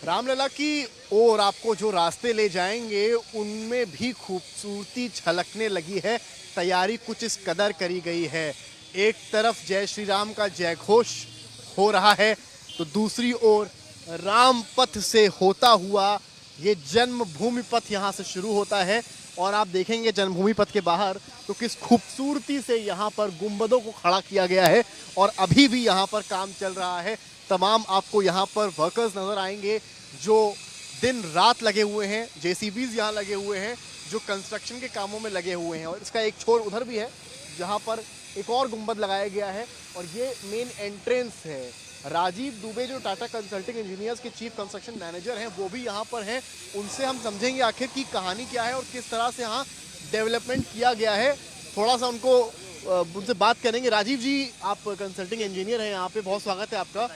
रामलला की ओर आपको जो रास्ते ले जाएंगे उनमें भी खूबसूरती झलकने लगी है। तैयारी कुछ इस कदर करी गई है, एक तरफ जय श्री राम का जयघोष हो रहा है तो दूसरी ओर राम पथ से होता हुआ ये जन्मभूमि पथ यहाँ से शुरू होता है। और आप देखेंगे जन्मभूमि पथ के बाहर तो किस खूबसूरती से यहाँ पर गुंबदों को खड़ा किया गया है और अभी भी यहाँ पर काम चल रहा है। तमाम आपको यहाँ पर वर्कर्स नजर आएंगे जो दिन रात लगे हुए हैं, जेसीबीज यहाँ लगे हुए हैं जो कंस्ट्रक्शन के कामों में लगे हुए हैं। और इसका एक छोर उधर भी है जहाँ पर एक और गुंबद लगाया गया है और ये मेन एंट्रेंस है। राजीव दुबे जो टाटा कंसल्टिंग इंजीनियर्स के चीफ कंस्ट्रक्शन मैनेजर हैं वो भी यहाँ पर हैं। उनसे हम समझेंगे आखिर की कहानी क्या है और किस तरह से यहाँ डेवलपमेंट किया गया है। थोड़ा सा उनसे बात करेंगे। राजीव जी, आप कंसल्टिंग इंजीनियर हैं, यहाँ पे बहुत स्वागत है आपका।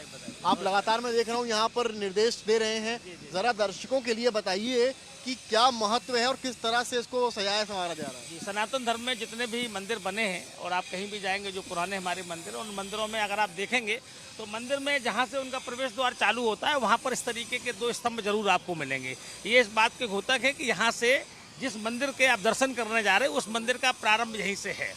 आप लगातार मैं देख रहा हूँ यहाँ पर निर्देश दे रहे हैं। ज़रा दर्शकों के लिए बताइए कि क्या महत्व है और किस तरह से इसको सजाया संवारा जा रहा है। जी, सनातन धर्म में जितने भी मंदिर बने हैं और आप कहीं भी जाएंगे जो पुराने हमारे मंदिर, उन मंदिरों में अगर आप देखेंगे तो मंदिर में जहाँ से उनका प्रवेश द्वार चालू होता है वहाँ पर इस तरीके के 2 स्तंभ जरूर आपको मिलेंगे। ये इस बात के घोतक है कि यहाँ से जिस मंदिर के आप दर्शन करने जा रहे हैं उस मंदिर का प्रारंभ यहीं से है,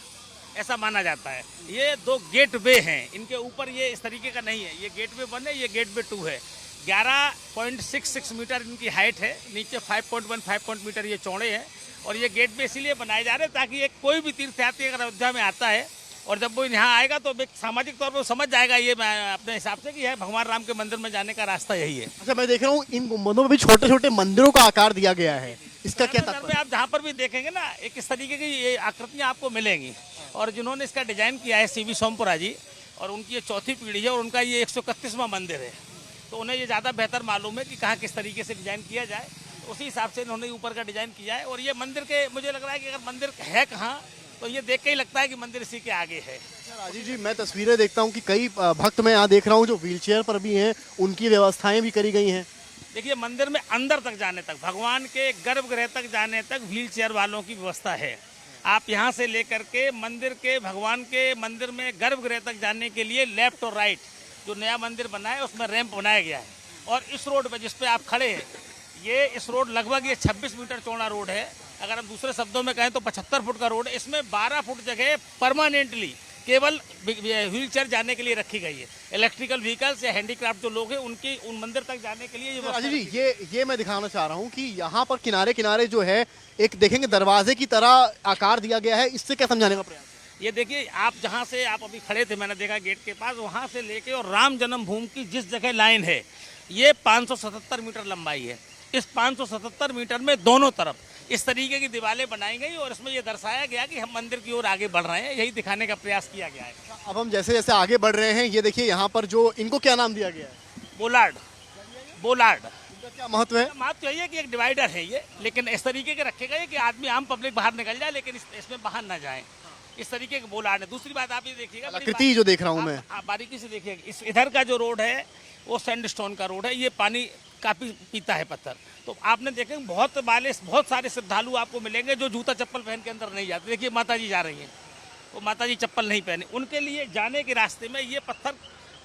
ऐसा माना जाता है। ये 2 गेट वे हैं, इनके ऊपर ये इस तरीके का नहीं है। ये गेट वे 1 है, ये गेट वे 2 है। 11.66 मीटर इनकी हाइट है, नीचे 5.15 मीटर ये चौड़े हैं। और ये गेट वे इसीलिए बनाए जा रहे हैं ताकि एक कोई भी तीर्थयात्री अगर अयोध्या में आता है और जब वो यहाँ आएगा तो एक सामाजिक तौर पर समझ जाएगा ये अपने हिसाब से कि है भगवान राम के मंदिर में जाने का रास्ता यही है। अच्छा, मैं देख रहा हूँ इन गुंबदों में भी छोटे छोटे मंदिरों का आकार दिया गया है, इसका क्या तात्पर्य? आप जहाँ पर भी देखेंगे ना एक इस तरीके की ये आकृतियाँ आपको मिलेंगी। और जिन्होंने इसका डिजाइन किया है सीवी सोमपुरा जी, और उनकी ये 4थी पीढ़ी है और उनका ये 131वां मंदिर है, तो उन्हें ये ज़्यादा बेहतर मालूम है कि कहाँ किस तरीके से डिज़ाइन किया जाए। तो उसी हिसाब से इन्होंने ऊपर का डिज़ाइन किया है। और ये मंदिर के मुझे लग रहा है कि अगर मंदिर है कहाँ तो ये देख के ही लगता है कि मंदिर इसी के आगे है। राजीव जी, मैं तस्वीरें देखता हूँ कि कई भक्त मैं यहाँ देख रहा हूँ जो व्हीलचेयर पर भी हैं, उनकी व्यवस्थाएं भी करी गई हैं। देखिए, मंदिर में अंदर तक जाने तक, भगवान के गर्भगृह तक जाने तक व्हीलचेयर वालों की व्यवस्था है। आप यहाँ से लेकर के मंदिर के भगवान के मंदिर में गर्भगृह तक जाने के लिए लेफ्ट और राइट जो नया मंदिर बना है उसमें रैंप बनाया गया है। और इस रोड पे जिस पे आप खड़े हैं ये इस रोड लगभग ये 26 मीटर चौड़ा रोड है। अगर हम दूसरे शब्दों में कहें तो 75 फुट का रोड है। इसमें 12 फुट जगह परमानेंटली केवल व्हील चेयर जाने के लिए रखी गई है। इलेक्ट्रिकल व्हीकल्स या हैंडीक्राफ्ट जो लोग हैं उनकी उन मंदिर तक जाने के लिए राजीव जी, ये मैं दिखाना चाह रहा हूँ कि यहाँ पर किनारे किनारे जो है एक देखेंगे दरवाजे की तरह आकार दिया गया है। इससे क्या समझाने का प्रयास? ये देखिए, आप जहाँ से आप अभी खड़े थे मैंने देखा गेट के पास, वहाँ से लेके और राम जन्मभूमि की जिस जगह लाइन है ये 577 मीटर लंबाई है। इस 577 मीटर में दोनों तरफ इस तरीके की दीवारें बनाई गई और इसमें यह दर्शाया गया कि हम मंदिर की ओर आगे बढ़ रहे हैं, यही दिखाने का प्रयास किया गया है। अब हम जैसे जैसे आगे बढ़ रहे हैं ये देखिए यहाँ पर जो इनको क्या नाम दिया गया है? बोलार्ड। इनका क्या महत्व है? महत्व यही है कि एक डिवाइडर है ये, लेकिन इस तरीके के रखे गए कि आदमी आम पब्लिक बाहर निकल जाए लेकिन इसमें बाहर ना जाए, इस तरीके के बोलार्ड है। दूसरी बात आप ये देखिएगा, आकृति जो देख रहा हूँ मैं, आप बारीकी से देखिएगा, इस इधर का जो रोड है वो सैंडस्टोन का रोड है। ये पानी काफी पीता है पत्थर। तो आपने देखेंगे बहुत सारे श्रद्धालु आपको मिलेंगे जो जूता चप्पल पहन के अंदर नहीं जाते। देखिए माता जी जा रही हैं, वो माता जी चप्पल नहीं पहने, उनके लिए जाने के रास्ते में ये पत्थर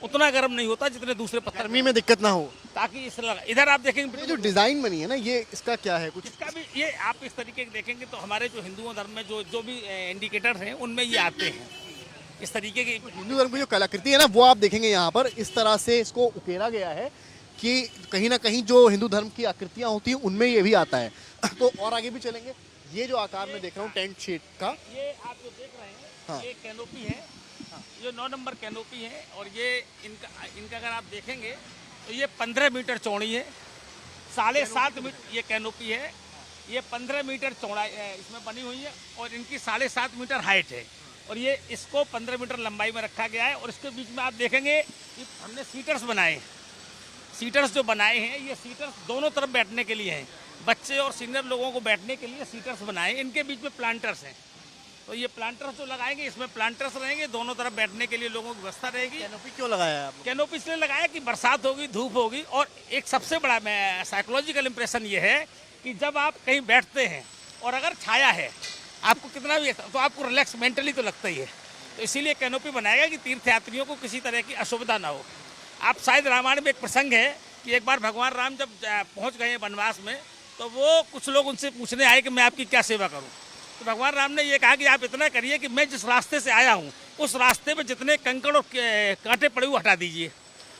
उतना गर्म नहीं होता जितने दूसरे पत्थर गर्मी में दिक्कत ना हो, ताकि इधर आप देखेंगे जो डिजाइन बनी है ना, ये इसका क्या है कुछ? इसका भी ये आप इस तरीके के देखेंगे तो हमारे जो हिंदुओं धर्म में जो भी इंडिकेटर हैं उनमें ये आते हैं। इस तरीके की हिंदू धर्म की जो कलाकृति है ना वो आप देखेंगे यहाँ पर इस तरह से इसको उकेरा गया है कि कहीं ना कहीं जो हिंदू धर्म की आकृतियाँ होती हैं उनमें ये भी आता है। तो और आगे भी चलेंगे। ये जो आकार में देख रहा हूँ टेंट शीट का, ये आप जो देख रहे हैं हाँ। ये कैनोपी है, ये 9 नंबर कैनोपी है। और ये इनका अगर आप देखेंगे तो ये 15 मीटर चौड़ी है, 7.5 मीटर ये कैनोपी है, ये 15 मीटर चौड़ा इसमें बनी हुई है और इनकी 7.5 मीटर हाइट है। और ये इसको 15 मीटर लंबाई में रखा गया है। और इसके बीच में आप देखेंगे कि हमने सीटर्स बनाए हैं। सीटर्स जो बनाए हैं ये सीटर्स दोनों तरफ बैठने के लिए हैं, बच्चे और सीनियर लोगों को बैठने के लिए सीटर्स बनाए। इनके बीच में प्लांटर्स हैं, तो ये प्लांटर्स जो लगाएंगे इसमें प्लांटर्स रहेंगे, दोनों तरफ बैठने के लिए लोगों की व्यवस्था रहेगी। कैनोपी क्यों लगाया है आपने? कैनोपी इसलिए लगाया कि बरसात होगी, धूप होगी। और एक सबसे बड़ा साइकोलॉजिकल इंप्रेशन ये है कि जब आप कहीं बैठते हैं और अगर छाया है आपको कितना भी तो आपको रिलैक्स मेंटली तो लगता ही है। तो इसीलिए कैनोपी बनाएगा कि तीर्थयात्रियों को किसी तरह की असुविधा ना हो। आप शायद रामायण में एक प्रसंग है कि एक बार भगवान राम जब पहुंच गए वनवास में, तो वो कुछ लोग उनसे पूछने आए कि मैं आपकी क्या सेवा करूं। तो भगवान राम ने ये कहा कि आप इतना करिए कि मैं जिस रास्ते से आया हूं उस रास्ते में जितने कंकड़ और कांटे पड़े हुए हटा दीजिए।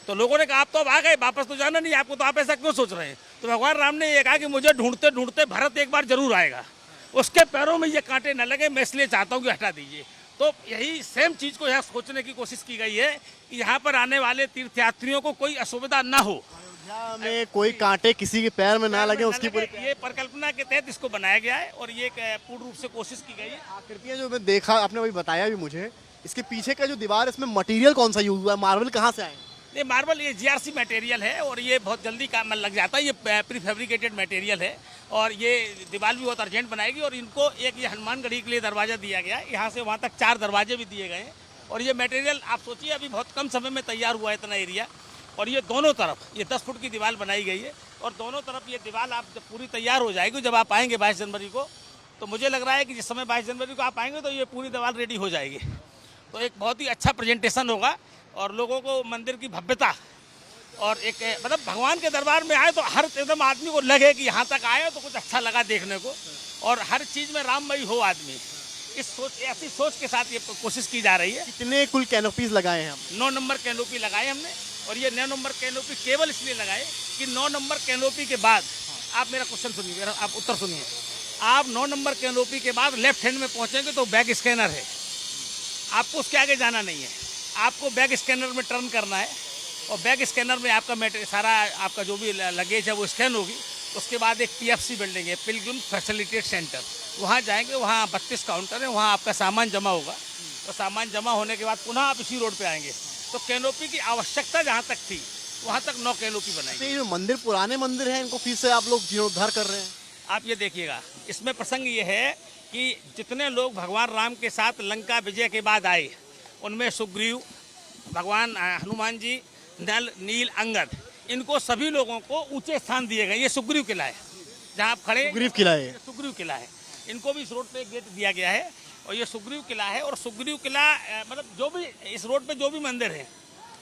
तो लोगों ने कहा आप तो अब आ गए, वापस तो जाना नहीं आपको, तो आप ऐसा क्यों सोच रहे हैं। तो भगवान राम ने ये कहा कि मुझे ढूंढते ढूंढते भरत एक बार जरूर आएगा, उसके पैरों में ये कांटे न लगे, मैं इसलिए चाहता हूँ कि हटा दीजिए। तो यही सेम चीज़ को यहाँ सोचने की कोशिश की गई है कि यहाँ पर आने वाले तीर्थयात्रियों को कोई असुविधा ना हो, अयोध्या में कोई कांटे किसी के पैर में ना लगे, उसकी पूरी ये परिकल्पना के तहत इसको बनाया गया है और ये पूर्ण रूप से कोशिश की गई है। आकृतियां जो मैं देखा, आपने अभी बताया भी मुझे, इसके पीछे का जो दीवार, इसमें मटेरियल कौन सा यूज हुआ है, मार्बल कहाँ से आए? ये मार्बल ये जीआरसी मटेरियल है और ये बहुत जल्दी काम लग जाता है, ये प्री फैब्रिकेटेड मटेरियल है और ये दीवार भी बहुत अर्जेंट बनाएगी। और इनको एक ये हनुमानगढ़ी के लिए दरवाज़ा दिया गया है, यहाँ से वहाँ तक 4 दरवाजे भी दिए गए हैं। और ये मटेरियल आप सोचिए अभी बहुत कम समय में तैयार हुआ है इतना एरिया। और ये दोनों तरफ ये 10 फुट की दीवार बनाई गई है और दोनों तरफ ये दीवार आप जब पूरी तैयार हो जाएगी, जब आप आएंगे 22 जनवरी को, तो मुझे लग रहा है कि जिस समय 22 जनवरी को आप आएंगे तो ये पूरी दीवार रेडी हो जाएगी। तो एक बहुत ही अच्छा प्रेजेंटेशन होगा और लोगों को मंदिर की भव्यता और एक मतलब भगवान के दरबार में आए तो हर एकदम आदमी को लगे कि यहाँ तक आए तो कुछ अच्छा लगा देखने को और हर चीज़ में राममयी हो आदमी। इस सोच, ऐसी सोच के साथ ये कोशिश की जा रही है। कितने कुल कैनोपीज लगाए हैं हम? 9 नंबर कैनोपी लगाए हमने और ये 9 नंबर कैनोपी केवल इसलिए लगाए कि 9 नंबर कैनोपी के बाद आप मेरा क्वेश्चन सुनिए, मेरा आप उत्तर सुनिए। आप 9 नंबर कैनोपी के बाद लेफ्ट हैंड में पहुँचेंगे तो बैक स्कैनर है, आपको उसके आगे जाना नहीं है, आपको बैक स्कैनर में टर्न करना है और बैक स्कैनर में आपका सारा आपका जो भी लगेज है वो स्कैन होगी। उसके बाद एक पीएफसी बिल्डिंग है, पिलग्रिम फैसिलिटेट सेंटर, वहाँ जाएंगे, वहाँ 32 काउंटर है, वहाँ आपका सामान जमा होगा। तो सामान जमा होने के बाद पुनः आप इसी रोड पे आएंगे। तो कैनोपी की आवश्यकता जहाँ तक थी वहाँ तक 9 कैनोपी बनाएंगे। ये जो मंदिर पुराने मंदिर हैं, इनको फिर से आप लोग जीर्णोद्धार कर रहे हैं? आप ये देखिएगा, इसमें प्रसंग ये है कि जितने लोग भगवान राम के साथ लंका विजय के बाद आए, उनमें सुग्रीव, भगवान हनुमान जी, नल, नील, अंगद, इनको सभी लोगों को ऊंचे स्थान दिए गए। ये सुग्रीव किला है जहाँ आप खड़े, सुग्रीव किला है, सुग्रीव किला है। इनको भी इस रोड पे एक गेट दिया गया है और ये सुग्रीव किला है। और सुग्रीव किला मतलब जो भी इस रोड पे जो भी मंदिर है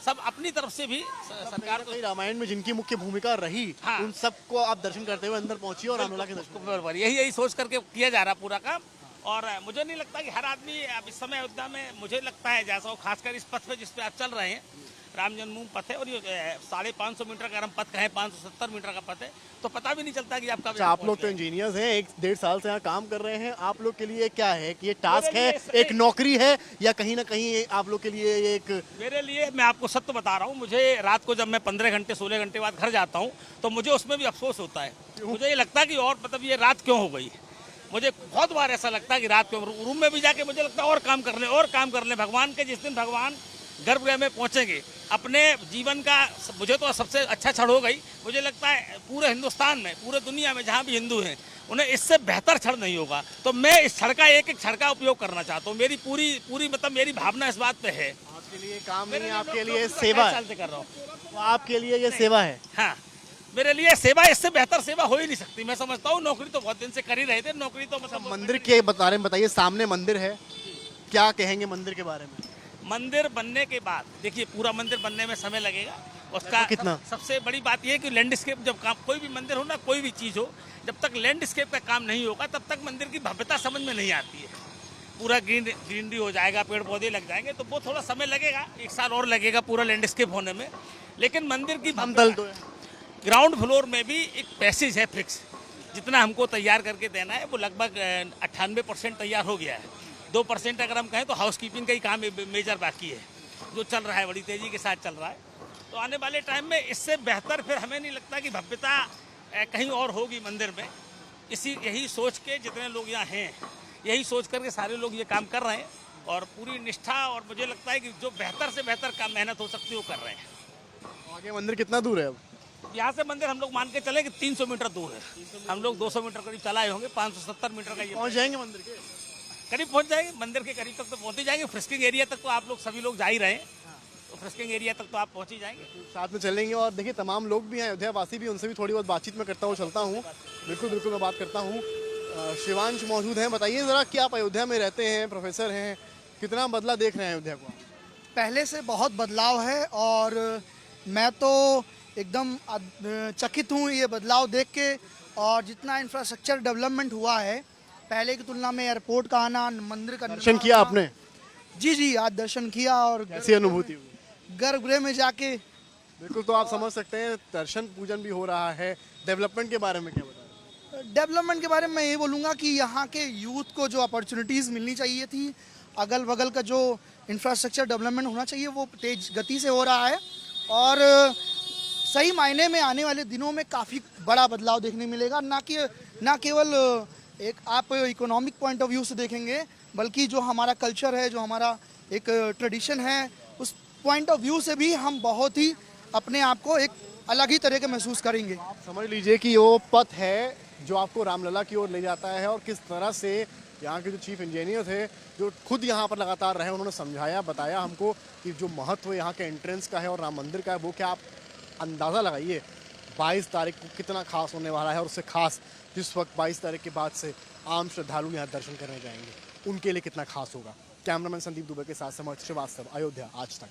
सब अपनी तरफ से भी सरकार को, रामायण में जिनकी मुख्य भूमिका रही, हाँ, उन सबको आप दर्शन करते हुए अंदर पहुंचिए और अनुला के दर्शन। बराबर यही सोच करके किया जा रहा पूरा काम। और मुझे नहीं लगता कि हर आदमी अब इस समय अयोध्या में, मुझे लगता है जैसा वो खासकर इस पथ पे जिस पे आप चल रहे हैं, राम जन्मभूमि पथ है और ये 550 मीटर का हम पथ कहें 570 मीटर का पथ है, तो पता भी नहीं चलता कि आप कब। आप लोग तो इंजीनियर्स हैं, 1-1.5 साल से यहाँ काम कर रहे हैं, आप लोग के लिए क्या है कि ये टास्क है, एक नौकरी है, या कहीं ना कहीं आप लोग के लिए एक? मेरे लिए, मैं आपको सत्य बता रहा हूँ, मुझे रात को जब मैं 15 घंटे 16 घंटे बाद घर जाता हूँ तो मुझे उसमें भी अफसोस होता है। मुझे ये लगता है कि और मतलब ये रात क्यों हो गई। मुझे बहुत बार ऐसा लगता है कि रात क्यों, रूम में भी जाके मुझे लगता है और काम कर ले। भगवान के जिस दिन भगवान गर्भगृह में पहुंचेंगे, अपने जीवन का मुझे तो सबसे अच्छा क्षण हो गई। मुझे लगता है पूरे हिंदुस्तान में, पूरे दुनिया में जहाँ भी हिंदू हैं, उन्हें इससे बेहतर क्षण नहीं होगा। तो मैं इस क्षण का एक क्षण का उपयोग करना चाहता हूँ। मेरी पूरी मतलब मेरी भावना इस बात पे है। आपके लिए काम नहीं है, आपके लिए सेवा है। कर रहा हूँ, तो आपके लिए ये सेवा है। हाँ, मेरे लिए सेवा, इससे बेहतर सेवा हो ही नहीं सकती। मैं समझता हूँ नौकरी तो बहुत दिन से कर ही रहे थे, नौकरी तो मतलब। मंदिर के बारे में बताइए, सामने मंदिर है, क्या कहेंगे मंदिर के बारे में? मंदिर बनने के बाद देखिए, पूरा मंदिर बनने में समय लगेगा उसका। कितना? सबसे बड़ी बात यह है कि लैंडस्केप, जब काम कोई भी मंदिर हो ना, कोई भी चीज़ हो, जब तक लैंडस्केप का काम नहीं होगा तब तक मंदिर की भव्यता समझ में नहीं आती है। पूरा ग्रीनरी हो जाएगा, पेड़ पौधे लग जाएंगे, तो वो थोड़ा समय लगेगा, 1 साल और लगेगा पूरा लैंडस्केप होने में। लेकिन मंदिर की समतल तो है। ग्राउंड फ्लोर में भी एक पैसेज है फिक्स, जितना हमको तैयार करके देना है वो लगभग 98% तैयार हो गया है। 2% अगर हम कहें तो हाउस कीपिंग का ही काम मेजर बाकी है, जो चल रहा है, बड़ी तेज़ी के साथ चल रहा है। तो आने वाले टाइम में इससे बेहतर फिर हमें नहीं लगता कि भव्यता कहीं और होगी मंदिर में। यही सोच के जितने लोग यहाँ हैं, यही सोच करके सारे लोग ये काम कर रहे हैं और पूरी निष्ठा, और मुझे लगता है कि जो बेहतर से बेहतर काम मेहनत हो सकती है वो कर रहे हैं। आगे मंदिर कितना दूर है अब? यहाँ से मंदिर हम लोग मान के चले कि 300 मीटर दूर है। हम लोग 200 मीटर करीब चलाए होंगे, 570 मीटर का ये पहुँच जाएंगे मंदिर के करीब, पहुँच जाएंगे मंदिर के करीब तक तो पहुँच ही जाएंगे। फ्रिस्किंग एरिया तक तो आप लोग सभी लोग जा ही रहे हैं, तो फ्रिस्किंग एरिया तक तो आप पहुँच ही जाएंगे। साथ में चलेंगे। और देखिए तमाम लोग भी हैं, अयोध्या वासी भी, उनसे भी थोड़ी बहुत बातचीत में करता हूँ, चलता हूँ। बिल्कुल मैं बात करता हूँ। शिवांश मौजूद हैं, बताइए ज़रा कि आप अयोध्या में रहते हैं, प्रोफेसर हैं, कितना बदला देख रहे हैं अयोध्या को? पहले से बहुत बदलाव है और मैं तो एकदम चकित हूँ ये बदलाव देख के। और जितना इंफ्रास्ट्रक्चर डेवलपमेंट हुआ है पहले की तुलना में, एयरपोर्ट का आना, मंदिर का दर्शन निर्माण किया होना- आपने? जी जी, आज दर्शन किया और कैसी अनुभूति हुई? गर्भगृह में जाके बिल्कुल, तो आप समझ सकते हैं दर्शन पूजन भी हो रहा है। डेवलपमेंट के बारे में क्या बता रहे हैं? डेवलपमेंट के बारे में मैं ये बोलूँगा कि यहाँ के यूथ को जो अपॉर्चुनिटीज़ मिलनी चाहिए थी, अगल बगल का जो इंफ्रास्ट्रक्चर डेवलपमेंट होना चाहिए वो तेज गति से हो रहा है। और सही मायने में आने वाले दिनों में काफ़ी बड़ा बदलाव देखने मिलेगा। ना केवल एक आप इकोनॉमिक पॉइंट ऑफ व्यू से देखेंगे, बल्कि जो हमारा कल्चर है, जो हमारा एक ट्रेडिशन है, उस पॉइंट ऑफ व्यू से भी हम बहुत ही अपने आप को एक अलग ही तरह के महसूस करेंगे। आप समझ लीजिए कि वो पथ है जो आपको रामलला की ओर ले जाता है, और किस तरह से यहाँ के जो चीफ इंजीनियर थे, जो खुद यहाँ पर लगातार रहे, उन्होंने समझाया, बताया हमको कि जो महत्व यहाँ के एंट्रेंस का है और राम मंदिर का है वो क्या। आप अंदाज़ा लगाइए 22 तारीख को कितना खास होने वाला है, और उससे खास जिस वक्त 22 तारीख के बाद से आम श्रद्धालु यहाँ दर्शन करने जाएंगे उनके लिए कितना खास होगा। कैमरामैन संदीप दुबे के साथ समर्थ श्रीवास्तव, अयोध्या आज तक।